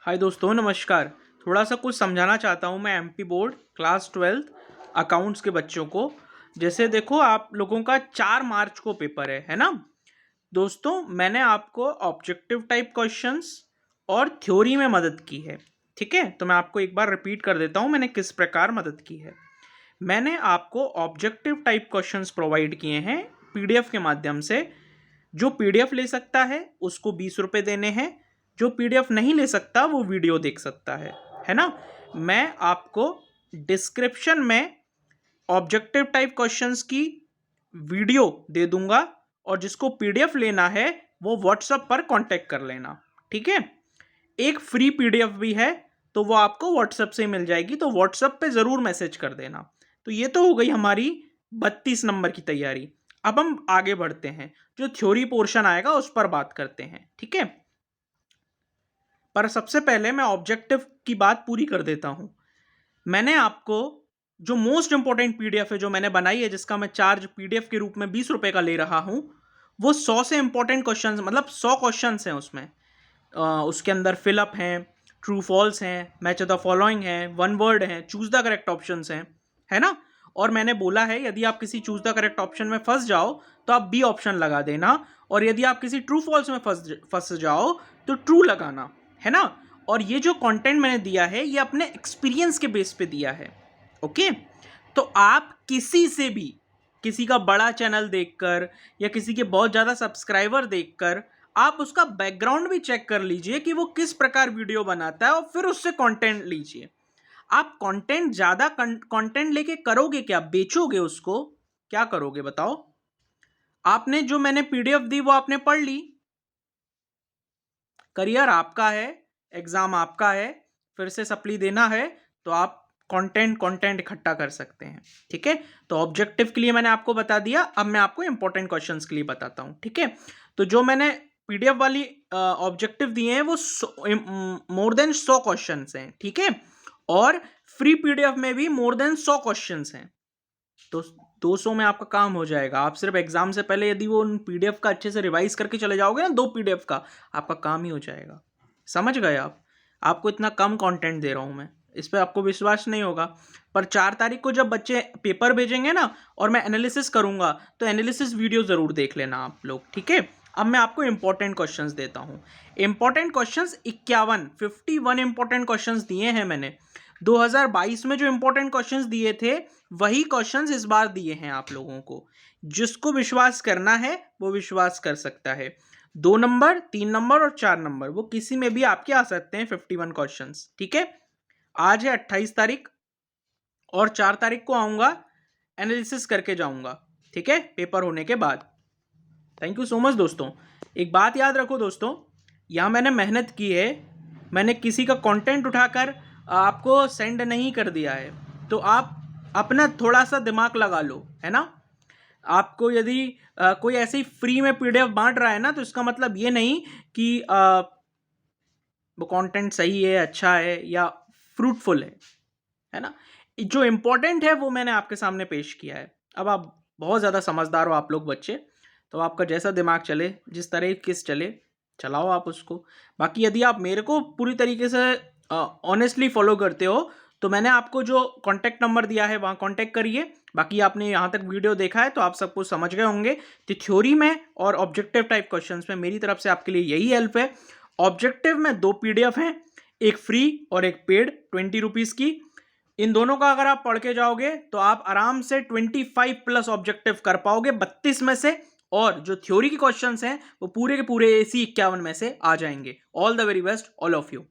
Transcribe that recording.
हाय दोस्तों, नमस्कार। थोड़ा सा कुछ समझाना चाहता हूँ मैं MP board class 12th accounts के बच्चों को। जैसे देखो, आप लोगों का 4 मार्च को पेपर है ना दोस्तों। मैंने आपको ऑब्जेक्टिव टाइप क्वेश्चंस और थ्योरी में मदद की है। ठीक है, तो मैं आपको एक बार रिपीट कर देता हूँ मैंने किस प्रकार मदद की है। मैंने आपको ऑब्जेक्टिव टाइप क्वेश्चंस प्रोवाइड किए हैं पीडीएफ के माध्यम से। जो पीडीएफ ले सकता है उसको 20 रुपये देने हैं, जो पीडीएफ नहीं ले सकता वो वीडियो देख सकता है ना। मैं आपको डिस्क्रिप्शन में ऑब्जेक्टिव टाइप क्वेश्चंस की वीडियो दे दूंगा, और जिसको पीडीएफ लेना है वो व्हाट्सएप पर कांटेक्ट कर लेना। ठीक है, एक फ्री पीडीएफ भी है, तो वो आपको व्हाट्सएप से मिल जाएगी, तो व्हाट्सएप पे ज़रूर मैसेज कर देना। तो ये तो हो गई हमारी 32 नंबर की तैयारी। अब हम आगे बढ़ते हैं, जो थ्योरी पोर्शन आएगा उस पर बात करते हैं। ठीक है, पर सबसे पहले मैं ऑब्जेक्टिव की बात पूरी कर देता हूं। मैंने आपको जो मोस्ट इंपॉर्टेंट पीडीएफ है जो मैंने बनाई है, जिसका मैं चार्ज पीडीएफ के रूप में 20 रुपए का ले रहा हूं, वो 100 से इंपॉर्टेंट क्वेश्चन, मतलब 100 क्वेश्चन हैं उसमें। उसके अंदर फिलअप हैं, ट्रू फॉल्स हैं, मैच द फॉलोइंग है, वन वर्ड है, चूज द करेक्ट ऑप्शन हैं, है ना। और मैंने बोला है यदि आप किसी चूज द करेक्ट ऑप्शन में फंस जाओ तो आप बी ऑप्शन लगा देना, और यदि आप किसी ट्रू फॉल्स में फंस जाओ तो ट्रू लगाना, है ना। और ये जो कंटेंट मैंने दिया है ये अपने एक्सपीरियंस के बेस पे दिया है। ओके, तो आप किसी से भी, किसी का बड़ा चैनल देखकर या किसी के बहुत ज़्यादा सब्सक्राइबर देखकर आप उसका बैकग्राउंड भी चेक कर लीजिए कि वो किस प्रकार वीडियो बनाता है, और फिर उससे कंटेंट लीजिए। आप कंटेंट ज़्यादा कंटेंट लेके करोगे क्या? बेचोगे उसको? क्या करोगे बताओ? आपने जो मैंने पीडीएफ दी वो आपने पढ़ ली, करियर आपका है, एग्जाम आपका है, फिर से सप्ली देना है, तो आप कंटेंट इकट्ठा कर सकते हैं। ठीक है, तो ऑब्जेक्टिव के लिए मैंने आपको बता दिया। अब मैं आपको इंपॉर्टेंट क्वेश्चंस के लिए बताता हूं। ठीक है, तो जो मैंने पीडीएफ वाली ऑब्जेक्टिव दिए हैं वो मोर देन 100 क्वेश्चन हैं। ठीक है, और फ्री पीडीएफ में भी मोर देन 100 क्वेश्चन हैं, तो 200 में आपका काम हो जाएगा। आप सिर्फ एग्जाम से पहले यदि वो पीडीएफ का अच्छे से रिवाइज करके चले जाओगे ना, 2 पीडीएफ का, आपका काम ही हो जाएगा। समझ गए आप? आपको इतना कम कंटेंट दे रहा हूं मैं, इस पर आपको विश्वास नहीं होगा। पर 4 तारीख को जब बच्चे पेपर भेजेंगे ना और मैं एनालिसिस करूंगा, तो एनालिसिस वीडियो जरूर देख लेना आप लोग। ठीक है, अब मैं आपको इंपॉर्टेंट क्वेश्चंस देता हूं। इंपॉर्टेंट क्वेश्चंस 51 इंपॉर्टेंट क्वेश्चंस दिए हैं मैंने। 2022 में जो इंपॉर्टेंट क्वेश्चंस दिए थे वही क्वेश्चंस इस बार दिए हैं आप लोगों को। जिसको विश्वास करना है वो विश्वास कर सकता है। 2 नंबर, 3 नंबर और 4 नंबर, वो किसी में भी आपके आ सकते हैं 51 क्वेश्चंस। ठीक है, आज है 28 तारीख और 4 तारीख को आऊंगा, एनालिसिस करके जाऊंगा। ठीक है, पेपर होने के बाद। थैंक यू सो मच दोस्तों। एक बात याद रखो दोस्तों, यहाँ मैंने मेहनत की है, मैंने किसी का कंटेंट उठाकर आपको सेंड नहीं कर दिया है। तो आप अपना थोड़ा सा दिमाग लगा लो, है ना। आपको यदि कोई ऐसे ही फ्री में पीडीएफ बांट रहा है ना, तो इसका मतलब ये नहीं कि वो कंटेंट सही है, अच्छा है या फ्रूटफुल है ना। जो इम्पोर्टेंट है वो मैंने आपके सामने पेश किया है। अब आप बहुत ज़्यादा समझदार हो आप लोग बच्चे, तो आपका जैसा दिमाग चले, जिस तरह किस चले, चलाओ आप उसको। बाकी यदि आप मेरे को पूरी तरीके से ऑनेस्टली फॉलो करते हो, तो मैंने आपको जो कॉन्टैक्ट नंबर दिया है वहाँ कॉन्टैक्ट करिए। बाकी आपने यहाँ तक वीडियो देखा है तो आप सब कुछ समझ गए होंगे। तो थ्योरी में और ऑब्जेक्टिव टाइप क्वेश्चंस में मेरी तरफ से आपके लिए यही हेल्प है। ऑब्जेक्टिव में 2 पीडीएफ हैं, एक फ्री और एक पेड 20 रुपीज़ की। इन दोनों का अगर आप पढ़ के जाओगे तो आप आराम से 25 प्लस ऑब्जेक्टिव कर पाओगे 32 में से, और जो थ्योरी के क्वेश्चंस हैं वो पूरे के पूरे AC 51 में से आ जाएंगे। All the very best all of you.